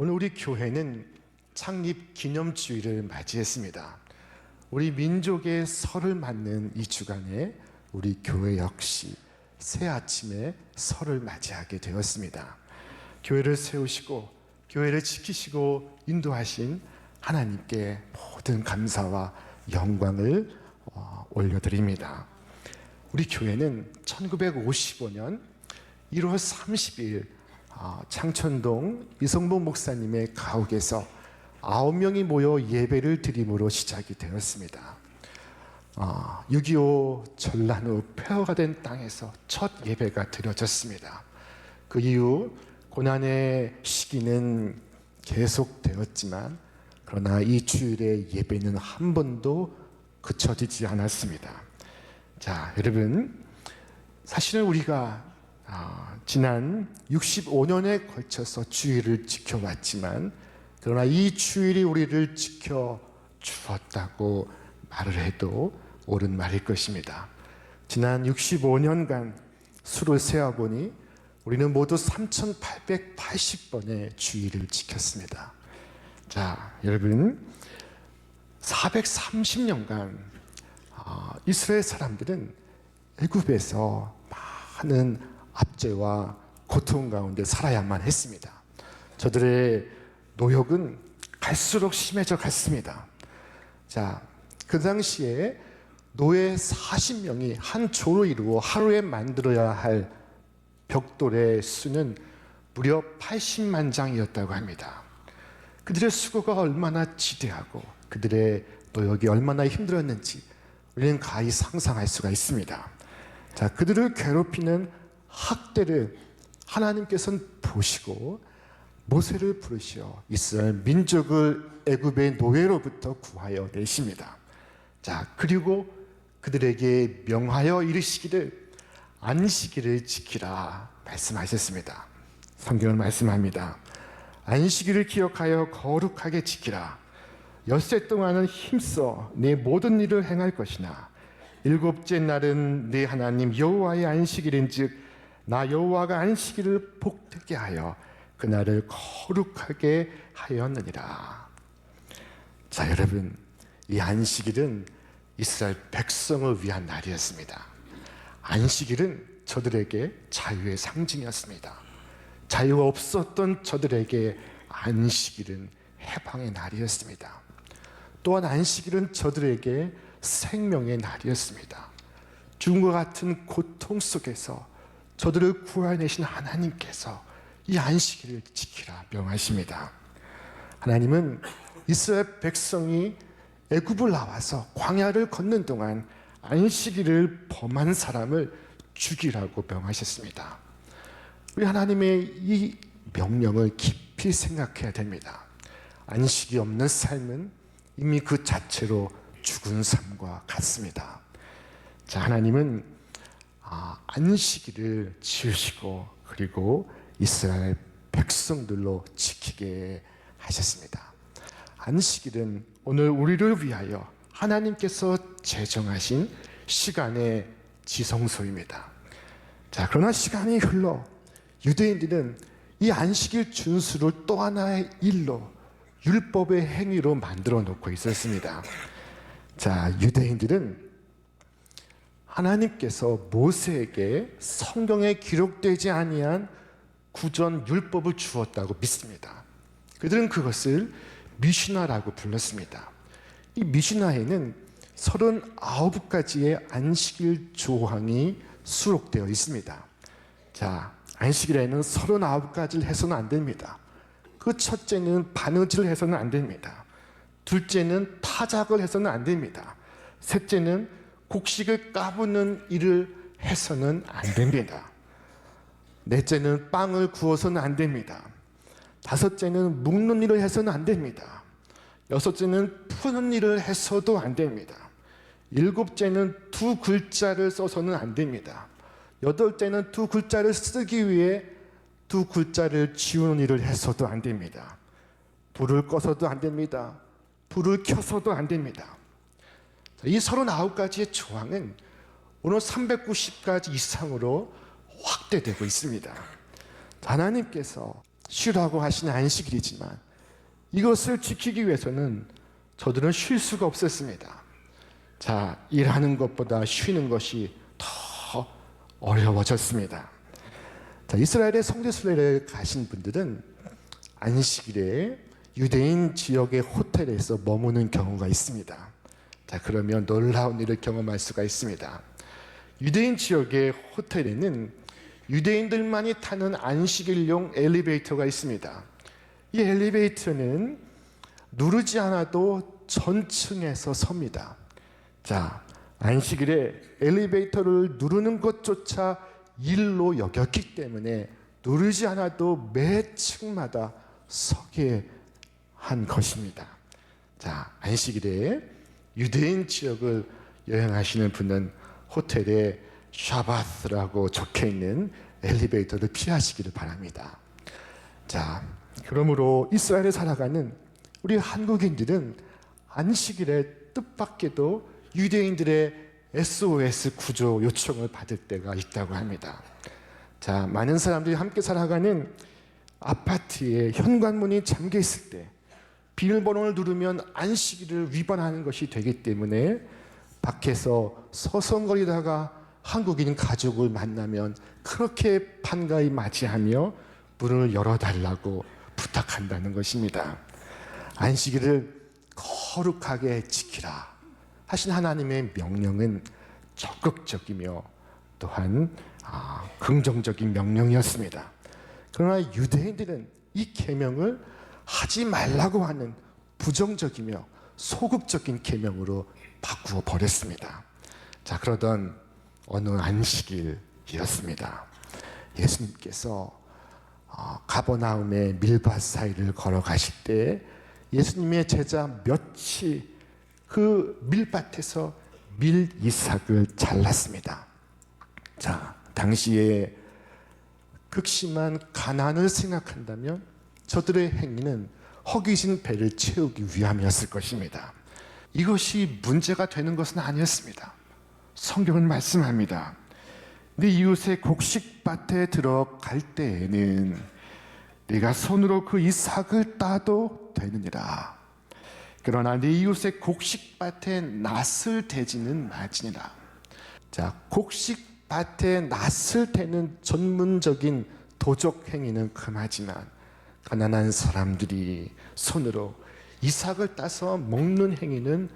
오늘 우리 교회는 창립 기념주일을 맞이했습니다. 우리 민족의 설을 맞는 이 주간에 우리 교회 역시 새 아침에 설을 맞이하게 되었습니다. 교회를 세우시고 교회를 지키시고 인도하신 하나님께 모든 감사와 영광을 올려드립니다. 우리 교회는 1955년 1월 30일 창천동 이성복 목사님의 가옥에서 9명이 모여 예배를 드림으로 시작이 되었습니다. 6.25 전란 후 폐허가 된 땅에서 첫 예배가 드려졌습니다. 그 이후 고난의 시기는 계속되었지만 그러나 이 주일의 예배는 한 번도 그쳐지지 않았습니다. 자, 여러분, 사실은 우리가 지난 65년에 걸쳐서 주일을 지켜왔지만 그러나 이 주일이 우리를 지켜주었다고 말을 해도 옳은 말일 것입니다. 지난 65년간 수를 세어보니 우리는 모두 3,880번의 주일을 지켰습니다. 자, 여러분, 430년간 이스라엘 사람들은 애굽에서 많은 압제와 고통 가운데 살아야만 했습니다. 저들의 노역은 갈수록 심해져 갔습니다. 자, 그 당시에 노예 40명이 한 조로 이루어 하루에 만들어야 할 벽돌의 수는 무려 80만 장이었다고 합니다. 그들의 수고가 얼마나 지대하고 그들의 노역이 얼마나 힘들었는지 우리는 가히 상상할 수가 있습니다. 자, 그들을 괴롭히는 학대를 하나님께서는 보시고 모세를 부르시어 이스라엘 민족을 애굽의 노예로부터 구하여 내십니다. 자, 그리고 그들에게 명하여 이르시기를 안식일을 지키라 말씀하셨습니다. 성경은 말씀합니다. 안식일을 기억하여 거룩하게 지키라. 엿새 동안은 힘써 네 모든 일을 행할 것이나 일곱째 날은 네 하나님 여호와의 안식일인즉 나 여호와가 안식일을 복되게 하여 그날을 거룩하게 하였느니라. 자, 여러분, 이 안식일은 이스라엘 백성을 위한 날이었습니다. 안식일은 저들에게 자유의 상징이었습니다. 자유가 없었던 저들에게 안식일은 해방의 날이었습니다. 또한 안식일은 저들에게 생명의 날이었습니다. 죽음과 같은 고통 속에서 저들을 구해내신 하나님께서 이 안식일을 지키라 명하십니다. 하나님은 이스라엘 백성이 애굽을 나와서 광야를 걷는 동안 안식일을 범한 사람을 죽이라고 명하셨습니다. 우리 하나님의 이 명령을 깊이 생각해야 됩니다. 안식이 없는 삶은 이미 그 자체로 죽은 삶과 같습니다. 자, 하나님은 안식일을 지으시고 그리고 이스라엘 백성들로 지키게 하셨습니다. 안식일은 오늘 우리를 위하여 하나님께서 제정하신 시간의 지성소입니다. 자, 그러나 시간이 흘러 유대인들은 이 안식일 준수를 또 하나의 일로 율법의 행위로 만들어 놓고 있었습니다. 자, 유대인들은 하나님께서 모세에게 성경에 기록되지 아니한 구전 율법을 주었다고 믿습니다. 그들은 그것을 미시나라고 불렀습니다. 이 미시나에는 39가지의 안식일 조항이 수록되어 있습니다. 자, 안식일에는 39가지를 해서는 안 됩니다. 그 첫째는 바느질을 해서는 안 됩니다. 둘째는 타작을 해서는 안 됩니다. 셋째는 곡식을 까부는 일을 해서는 안 됩니다. 넷째는 빵을 구워서는 안 됩니다. 다섯째는 묶는 일을 해서는 안 됩니다. 여섯째는 푸는 일을 해서도 안 됩니다. 일곱째는 두 글자를 써서는 안 됩니다. 여덟째는 두 글자를 쓰기 위해 두 글자를 지우는 일을 해서도 안 됩니다. 불을 꺼서도 안 됩니다. 불을 켜서도 안 됩니다. 이 39가지의 조항은 오늘 390가지 이상으로 확대되고 있습니다. 하나님께서 쉬라고 하신 안식일이지만 이것을 지키기 위해서는 저들은 쉴 수가 없었습니다. 자, 일하는 것보다 쉬는 것이 더 어려워졌습니다. 자, 이스라엘의 성지순례를 가신 분들은 안식일에 유대인 지역의 호텔에서 머무는 경우가 있습니다. 자, 그러면 놀라운 일을 경험할 수가 있습니다. 유대인 지역의 호텔에는 유대인들만이 타는 안식일용 엘리베이터가 있습니다. 이 엘리베이터는 누르지 않아도 전층에서 섭니다. 자, 안식일에 엘리베이터를 누르는 것조차 일로 여겼기 때문에 누르지 않아도 매 층마다 서게 한 것입니다. 자, 안식일에 유대인 지역을 여행하시는 분은 호텔에 샤바스라고 적혀있는 엘리베이터를 피하시기를 바랍니다. 자, 그러므로 이스라엘에 살아가는 우리 한국인들은 안식일에 뜻밖에도 유대인들의 SOS 구조 요청을 받을 때가 있다고 합니다. 자, 많은 사람들이 함께 살아가는 아파트에 현관문이 잠겨 있을 때 비밀번호를 누르면 안식일을 위반하는 것이 되기 때문에 밖에서 서성거리다가 한국인 가족을 만나면 그렇게 반가이 맞이하며 문을 열어달라고 부탁한다는 것입니다. 안식일을 거룩하게 지키라 하신 하나님의 명령은 적극적이며 또한 긍정적인 명령이었습니다. 그러나 유대인들은 이 계명을 하지 말라고 하는 부정적이며 소극적인 계명으로 바꾸어 버렸습니다. 자, 그러던 어느 안식일이었습니다. 예수님께서 가버나움의 밀밭 사이를 걸어가실 때 예수님의 제자 몇이 그 밀밭에서 밀이삭을 잘랐습니다. 자, 당시에 극심한 가난을 생각한다면 저들의 행위는 허기진 배를 채우기 위함이었을 것입니다. 이것이 문제가 되는 것은 아니었습니다. 성경은 말씀합니다. 네 이웃의 곡식밭에 들어갈 때에는 네가 손으로 그 이삭을 따도 되느니라. 그러나 네 이웃의 곡식밭에 낫을 대지는 말지니라. 자, 곡식밭에 낫을 대는 전문적인 도적 행위는 금하지만 가난한 사람들이 손으로 이삭을 따서 먹는 행위는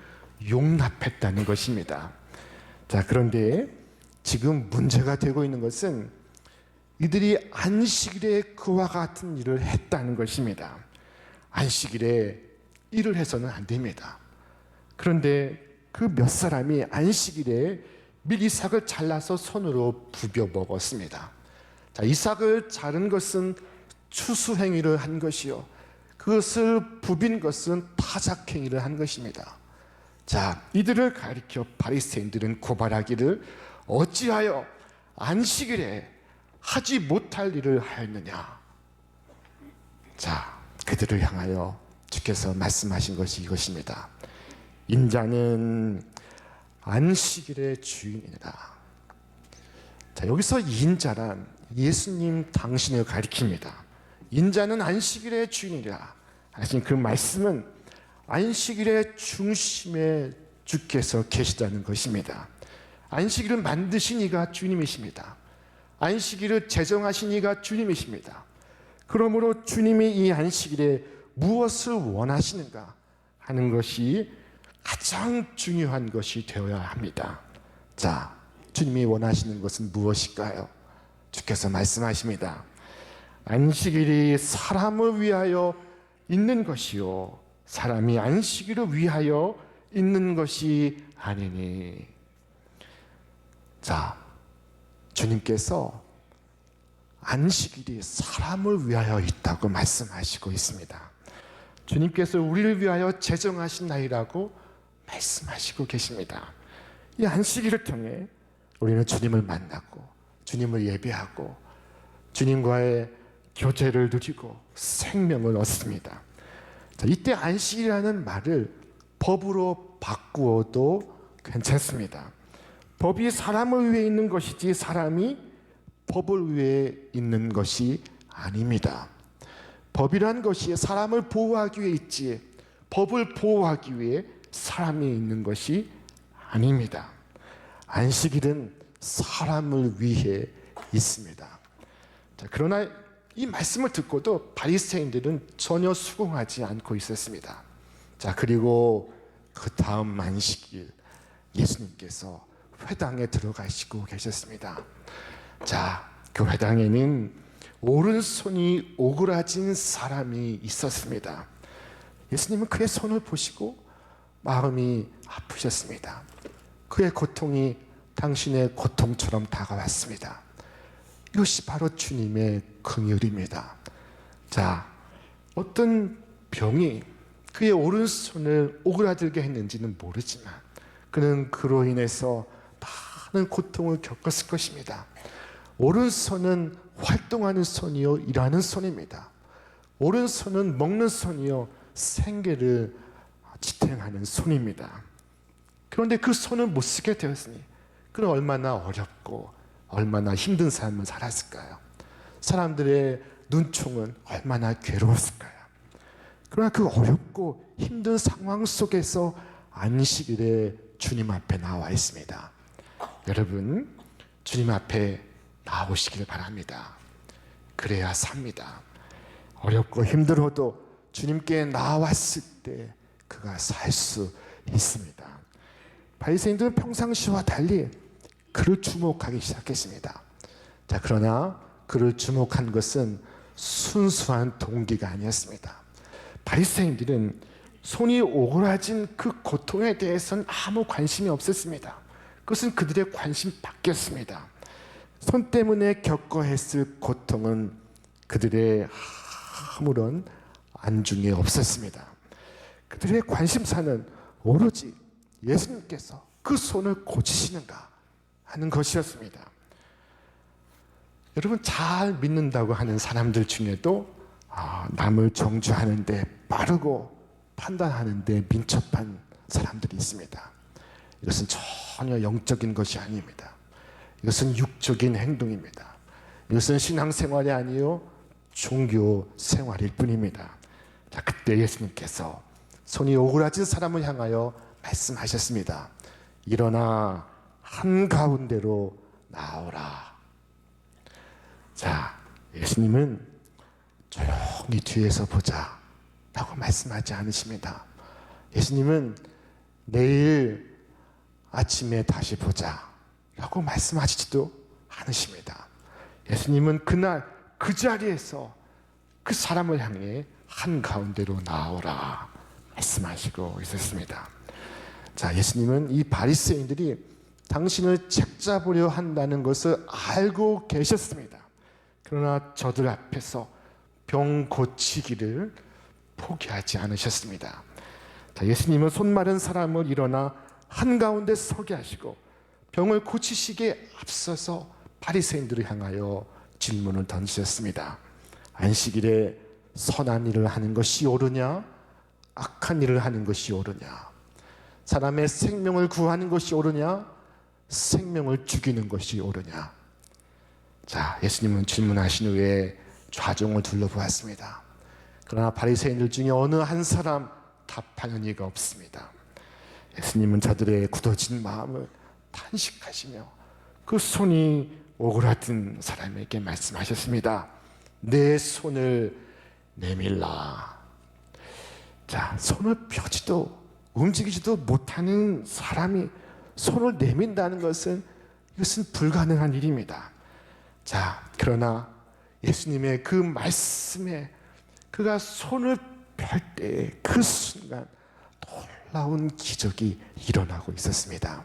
용납했다는 것입니다. 자, 그런데 지금 문제가 되고 있는 것은 이들이 안식일에 그와 같은 일을 했다는 것입니다. 안식일에 일을 해서는 안 됩니다. 그런데 그 몇 사람이 안식일에 밀이삭을 잘라서 손으로 부벼 먹었습니다. 자, 이삭을 자른 것은 추수행위를 한 것이요, 그것을 부빈 것은 타작행위를 한 것입니다. 자, 이들을 가리켜 바리새인들은 고발하기를 어찌하여 안식일에 하지 못할 일을 하였느냐. 자, 그들을 향하여 주께서 말씀하신 것이 이것입니다. 인자는 안식일의 주인이라. 자, 여기서 인자란 예수님 당신을 가리킵니다. 인자는 안식일의 주인이라 하신 그 말씀은 안식일의 중심에 주께서 계시다는 것입니다. 안식일을 만드신 이가 주님이십니다. 안식일을 제정하신 이가 주님이십니다. 그러므로 주님이 이 안식일에 무엇을 원하시는가 하는 것이 가장 중요한 것이 되어야 합니다. 자, 주님이 원하시는 것은 무엇일까요? 주께서 말씀하십니다. 안식일이 사람을 위하여 있는 것이요 사람이 안식일을 위하여 있는 것이 아니니. 자, 주님께서 안식일이 사람을 위하여 있다고 말씀하시고 있습니다. 주님께서 우리를 위하여 제정하신 날이라고 말씀하시고 계십니다. 이 안식일을 통해 우리는 주님을 만나고 주님을 예배하고 주님과의 교제를 누리고 생명을 얻습니다. 자, 이때 안식이라는 말을 법으로 바꾸어도 괜찮습니다. 법이 사람을 위해 있는 것이지 사람이 법을 위해 있는 것이 아닙니다. 법이란 것이 사람을 보호하기 위해 있지 법을 보호하기 위해 사람이 있는 것이 아닙니다. 안식일은 사람을 위해 있습니다. 자, 그러나 이 말씀을 듣고도 바리새인들은 전혀 수긍하지 않고 있었습니다. 자, 그리고 그 다음 안식일 예수님께서 회당에 들어가시고 계셨습니다. 자, 그 회당에는 오른손이 오그라진 사람이 있었습니다. 예수님은 그의 손을 보시고 마음이 아프셨습니다. 그의 고통이 당신의 고통처럼 다가왔습니다. 이것이 바로 주님의 긍휼입니다. 자, 어떤 병이 그의 오른손을 오그라들게 했는지는 모르지만 그는 그로 인해서 많은 고통을 겪었을 것입니다. 오른손은 활동하는 손이요 일하는 손입니다. 오른손은 먹는 손이요 생계를 지탱하는 손입니다. 그런데 그 손을 못 쓰게 되었으니 그는 얼마나 어렵고 얼마나 힘든 삶을 살았을까요? 사람들의 눈총은 얼마나 괴로웠을까요? 그러나 그 어렵고 힘든 상황 속에서 안식일에 주님 앞에 나와 있습니다. 여러분, 주님 앞에 나오시길 바랍니다. 그래야 삽니다. 어렵고 힘들어도 주님께 나왔을 때 그가 살 수 있습니다. 바리새인들은 평상시와 달리 그를 주목하기 시작했습니다. 자, 그러나 그를 주목한 것은 순수한 동기가 아니었습니다. 바리새인들은 손이 오그라진 그 고통에 대해서는 아무 관심이 없었습니다. 그것은 그들의 관심 밖이었습니다. 손 때문에 겪어 했을 고통은 그들의 아무런 안중에 없었습니다. 그들의 관심사는 오로지 예수님께서 그 손을 고치시는가 하는 것이었습니다. 여러분, 잘 믿는다고 하는 사람들 중에도 남을 정죄하는데 빠르고 판단하는데 민첩한 사람들이 있습니다. 이것은 전혀 영적인 것이 아닙니다. 이것은 육적인 행동입니다. 이것은 신앙생활이 아니요 종교 생활일 뿐입니다. 자, 그때 예수님께서 손이 오그라진 사람을 향하여 말씀하셨습니다. 일어나 한가운데로 나오라. 자, 예수님은 조용히 뒤에서 보자 라고 말씀하지 않으십니다. 예수님은 내일 아침에 다시 보자 라고 말씀하시지도 않으십니다. 예수님은 그날 그 자리에서 그 사람을 향해 한가운데로 나오라 말씀하시고 있었습니다. 자, 예수님은 이 바리새인들이 당신을 책잡으려 한다는 것을 알고 계셨습니다. 그러나 저들 앞에서 병 고치기를 포기하지 않으셨습니다. 자, 예수님은 손 마른 사람을 일어나 한가운데 서게 하시고 병을 고치시기에 앞서서 바리새인들을 향하여 질문을 던지셨습니다. 안식일에 선한 일을 하는 것이 옳으냐? 악한 일을 하는 것이 옳으냐? 사람의 생명을 구하는 것이 옳으냐? 생명을 죽이는 것이 옳으냐? 자, 예수님은 질문하신 후에 좌종을 둘러보았습니다. 그러나 바리새인들 중에 어느 한 사람 답하는 이가 없습니다. 예수님은 저들의 굳어진 마음을 탄식하시며 그 손이 오그라든 사람에게 말씀하셨습니다. 내 손을 내밀라. 자, 손을 펴지도 움직이지도 못하는 사람이 손을 내민다는 것은 이것은 불가능한 일입니다. 자, 그러나 예수님의 그 말씀에 그가 손을 펼 때 그 순간 놀라운 기적이 일어나고 있었습니다.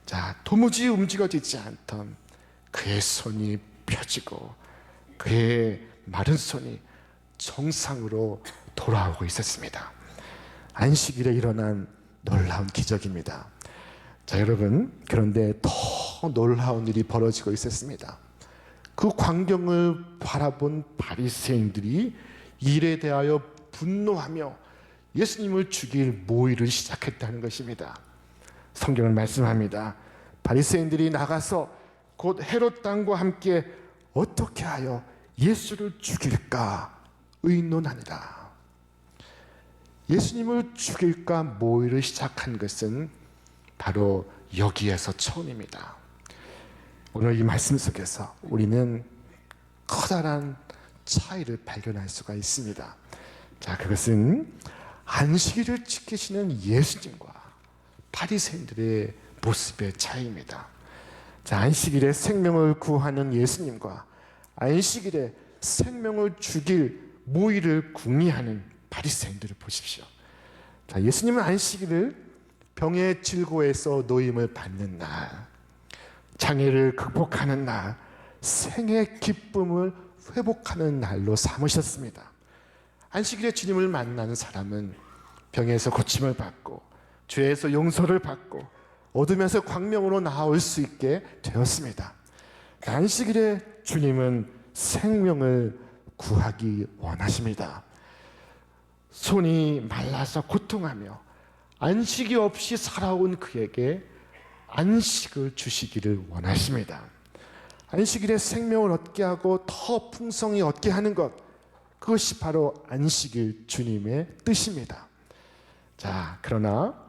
자, 도무지 움직여지지 않던 그의 손이 펴지고 그의 마른 손이 정상으로 돌아오고 있었습니다. 안식일에 일어난 놀라운 기적입니다. 자, 여러분, 그런데 더 놀라운 일이 벌어지고 있었습니다. 그 광경을 바라본 바리새인들이 일에 대하여 분노하며 예수님을 죽일 모의를 시작했다는 것입니다. 성경은 말씀합니다. 바리새인들이 나가서 곧 헤롯 왕과 함께 어떻게 하여 예수를 죽일까 의논하니라. 예수님을 죽일까 모의를 시작한 것은 바로 여기에서 처음입니다. 오늘 이 말씀 속에서 우리는 커다란 차이를 발견할 수가 있습니다. 자, 그것은 안식일을 지키시는 예수님과 바리새인들의 모습의 차이입니다. 자, 안식일에 생명을 구하는 예수님과 안식일에 생명을 죽일 모의를 궁리하는 바리새인들을 보십시오. 자, 예수님은 안식일을 병의 질고에서 노임을 받는 날, 장애를 극복하는 날, 생의 기쁨을 회복하는 날로 삼으셨습니다. 안식일에 주님을 만나는 사람은 병에서 고침을 받고 죄에서 용서를 받고 어둠에서 광명으로 나올 수 있게 되었습니다. 안식일에 주님은 생명을 구하기 원하십니다. 손이 말라서 고통하며 안식이 없이 살아온 그에게 안식을 주시기를 원하십니다. 안식일에 생명을 얻게 하고 더 풍성히 얻게 하는 것, 그것이 바로 안식일 주님의 뜻입니다. 자, 그러나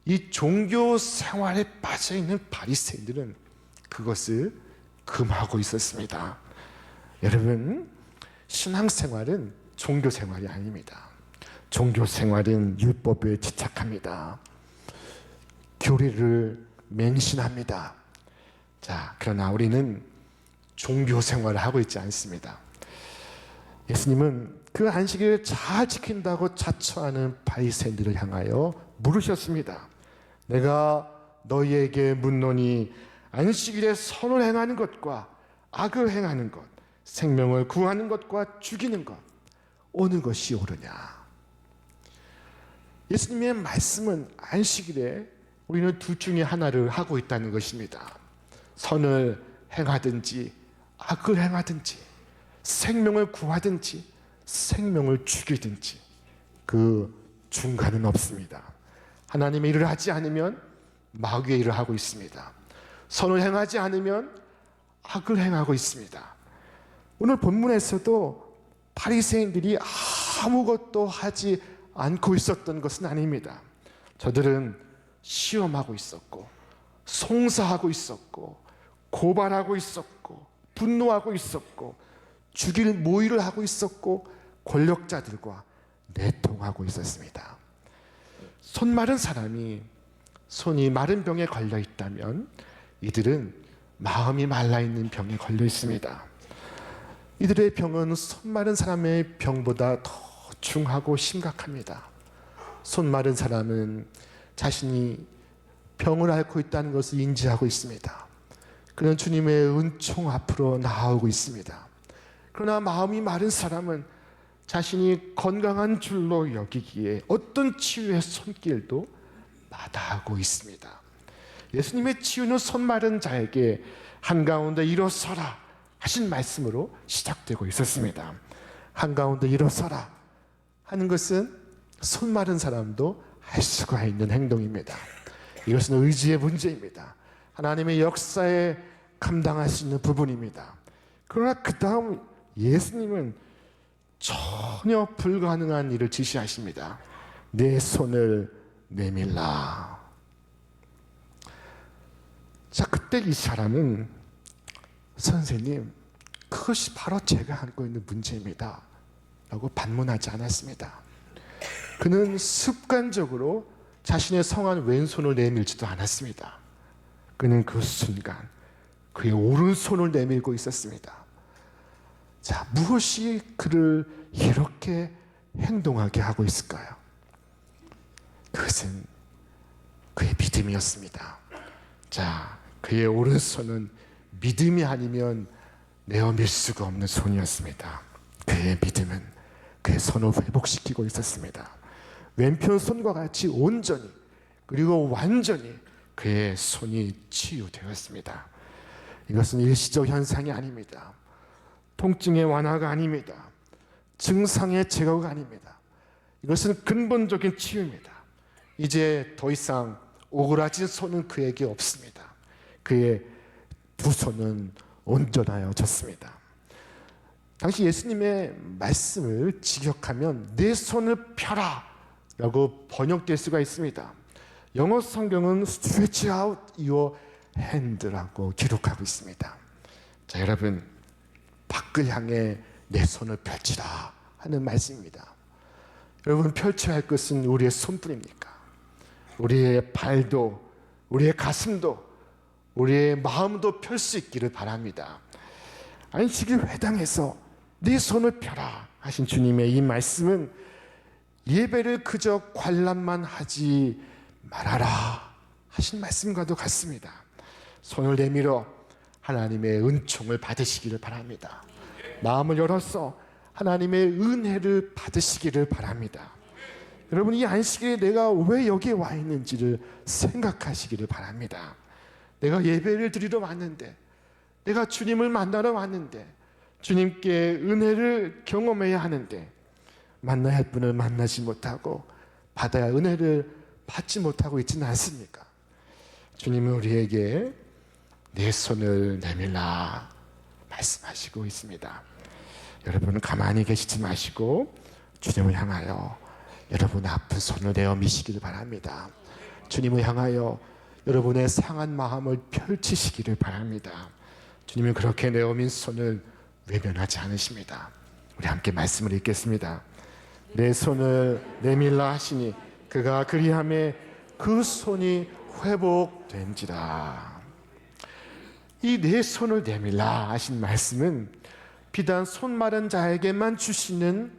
이 종교 생활에 빠져있는 바리새인들은 그것을 금하고 있었습니다. 여러분, 신앙생활은 종교생활이 아닙니다. 종교생활은 율법에 집착합니다. 교리를 맹신합니다. 자, 그러나 우리는 종교생활을 하고 있지 않습니다. 예수님은 그 안식일을 잘 지킨다고 자처하는 바리새인들을 향하여 물으셨습니다. 내가 너희에게 묻노니 안식일에 선을 행하는 것과 악을 행하는 것, 생명을 구하는 것과 죽이는 것, 어느 것이 옳으냐? 예수님의 말씀은 안식일에 우리는 둘 중에 하나를 하고 있다는 것입니다. 선을 행하든지 악을 행하든지 생명을 구하든지 생명을 죽이든지 그 중간은 없습니다. 하나님의 일을 하지 않으면 마귀의 일을 하고 있습니다. 선을 행하지 않으면 악을 행하고 있습니다. 오늘 본문에서도 바리새인들이 아무것도 하지 않고 있었던 것은 아닙니다. 저들은 시험하고 있었고 송사하고 있었고 고발하고 있었고 분노하고 있었고 죽일 모의를 하고 있었고 권력자들과 내통하고 있었습니다. 손 마른 사람이 손이 마른 병에 걸려 있다면 이들은 마음이 말라 있는 병에 걸려 있습니다. 이들의 병은 손 마른 사람의 병보다 더 중하고 심각합니다. 손 마른 사람은 자신이 병을 앓고 있다는 것을 인지하고 있습니다. 그는 주님의 은총 앞으로 나아오고 있습니다. 그러나 마음이 마른 사람은 자신이 건강한 줄로 여기기에 어떤 치유의 손길도 마다하고 있습니다. 예수님의 치유는 손 마른 자에게 한가운데 일어서라 하신 말씀으로 시작되고 있었습니다. 한가운데 일어서라 하는 것은 손 마른 사람도 할 수가 있는 행동입니다. 이것은 의지의 문제입니다. 하나님의 역사에 감당할 수 있는 부분입니다. 그러나 그 다음 예수님은 전혀 불가능한 일을 지시하십니다. 내 손을 내밀라. 자, 그때 이 사람은 선생님, 그것이 바로 제가 안고 있는 문제입니다 라고 반문하지 않았습니다. 그는 습관적으로 자신의 성한 왼손을 내밀지도 않았습니다. 그는 그 순간 그의 오른손을 내밀고 있었습니다. 자, 무엇이 그를 이렇게 행동하게 하고 있을까요? 그것은 그의 믿음이었습니다. 자, 그의 오른손은 믿음이 아니면 내어밀 수가 없는 손이었습니다. 그의 믿음은 그의 손을 회복시키고 있었습니다. 왼편 손과 같이 온전히 그리고 완전히 그의 손이 치유되었습니다. 이것은 일시적 현상이 아닙니다. 통증의 완화가 아닙니다. 증상의 제거가 아닙니다. 이것은 근본적인 치유입니다. 이제 더 이상 오그라진 손은 그에게 없습니다. 그의 두 손은 온전하여졌습니다. 당시 예수님의 말씀을 직역하면 내 손을 펴라 라고 번역될 수가 있습니다. 영어 성경은 stretch out your hand라고 기록하고 있습니다. 자, 여러분, 밖을 향해 내 손을 펼치라 하는 말씀입니다. 여러분, 펼쳐야 할 것은 우리의 손뿐입니까? 우리의 발도, 우리의 가슴도, 우리의 마음도 펼 수 있기를 바랍니다. 안식일 회당에서 네 손을 펴라 하신 주님의 이 말씀은 예배를 그저 관람만 하지 말아라 하신 말씀과도 같습니다. 손을 내밀어 하나님의 은총을 받으시기를 바랍니다. 마음을 열어서 하나님의 은혜를 받으시기를 바랍니다. 여러분, 이 안식일에 내가 왜 여기에 와 있는지를 생각하시기를 바랍니다. 내가 예배를 드리러 왔는데, 내가 주님을 만나러 왔는데, 주님께 은혜를 경험해야 하는데 만나야 할 분을 만나지 못하고 받아야 할 은혜를 받지 못하고 있지는 않습니까? 주님은 우리에게 내 손을 내밀라 말씀하시고 있습니다. 여러분은 가만히 계시지 마시고 주님을 향하여 여러분의 아픈 손을 내어 미시기를 바랍니다. 주님을 향하여 여러분의 상한 마음을 펼치시기를 바랍니다. 주님은 그렇게 내어민 손을 외면하지 않으십니다. 우리 함께 말씀을 읽겠습니다. 내 손을 내밀라 하시니 그가 그리하매 그 손이 회복된지라. 이 내 손을 내밀라 하신 말씀은 비단 손 마른 자에게만 주시는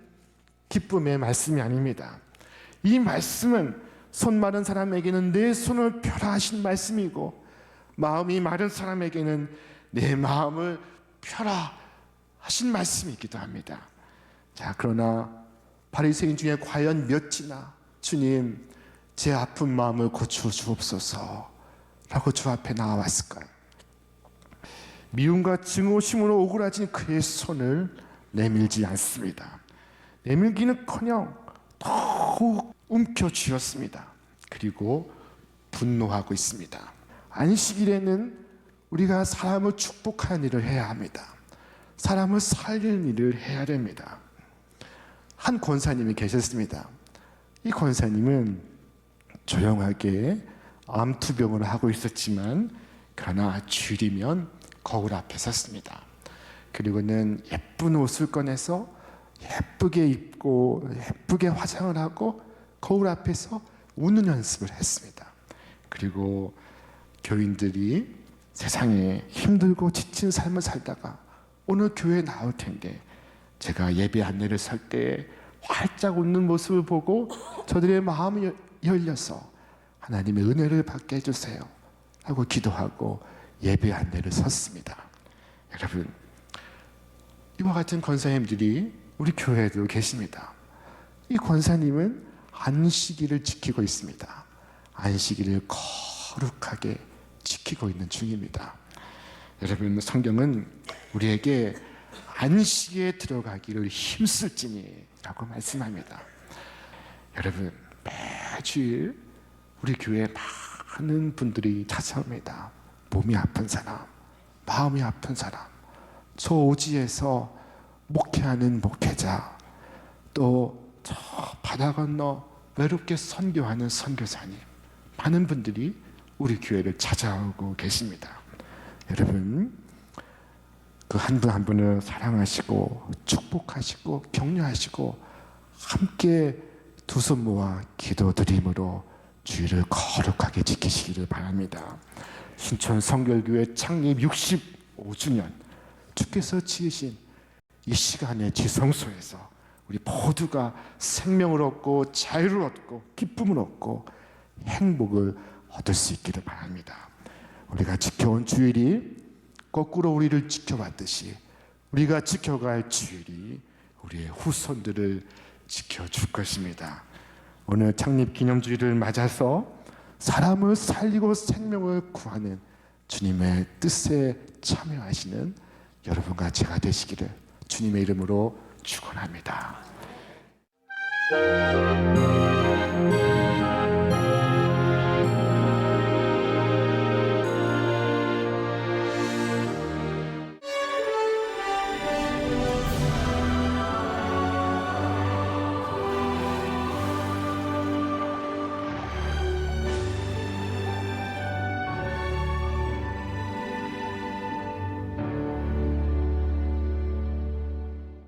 기쁨의 말씀이 아닙니다. 이 말씀은 손 마른 사람에게는 내 손을 펴라 하신 말씀이고, 마음이 마른 사람에게는 내 마음을 펴라 하신 말씀이기도 합니다. 자, 그러나 바리새인 중에 과연 몇이나 주님, 제 아픈 마음을 고쳐 주옵소서 라고 주 앞에 나와왔을까요? 미움과 증오심으로 오그라진 그의 손을 내밀지 않습니다. 내밀기는커녕 더욱 움켜쥐었습니다. 그리고 분노하고 있습니다. 안식일에는 우리가 사람을 축복하는 일을 해야 합니다. 사람을 살리는 일을 해야 됩니다. 한 권사님이 계셨습니다. 이 권사님은 조용하게 암투병을 하고 있었지만 그러나 주일이면 거울 앞에 섰습니다. 그리고는 예쁜 옷을 꺼내서 예쁘게 입고 예쁘게 화장을 하고 거울 앞에서 웃는 연습을 했습니다. 그리고 교인들이 세상에 힘들고 지친 삶을 살다가 오늘 교회에 나올 텐데 제가 예배 안내를 설 때 활짝 웃는 모습을 보고 저들의 마음이 열려서 하나님의 은혜를 받게 해주세요 하고 기도하고 예배 안내를 섰습니다. 여러분, 이와 같은 권사님들이 우리 교회에도 계십니다. 이 권사님은 안식일을 지키고 있습니다. 안식일을 거룩하게 지키고 있는 중입니다. 여러분, 성경은 우리에게 안식에 들어가기를 힘쓸지니 라고 말씀합니다. 여러분, 매주일 우리 교회에 많은 분들이 찾아옵니다. 몸이 아픈 사람, 마음이 아픈 사람, 저 오지에서 목회하는 목회자, 또 저 바다 건너 외롭게 선교하는 선교사님, 많은 분들이 우리 교회를 찾아오고 계십니다. 여러분, 그 한 분 한 분을 사랑하시고 축복하시고 격려하시고 함께 두 손 모아 기도드림으로 주일을 거룩하게 지키시기를 바랍니다. 신촌 성결교회 창립 65주년 주께서 지으신 이 시간의 지성소에서 우리 모두가 생명을 얻고 자유를 얻고 기쁨을 얻고 행복을 얻을 수 있기를 바랍니다. 우리가 지켜온 주일이 거꾸로 우리를 지켜왔듯이 우리가 지켜갈 주일이 우리의 후손들을 지켜줄 것입니다. 오늘 창립 기념주일을 맞아서 사람을 살리고 생명을 구하는 주님의 뜻에 참여하시는 여러분과 제가 되시기를 주님의 이름으로 축원합니다.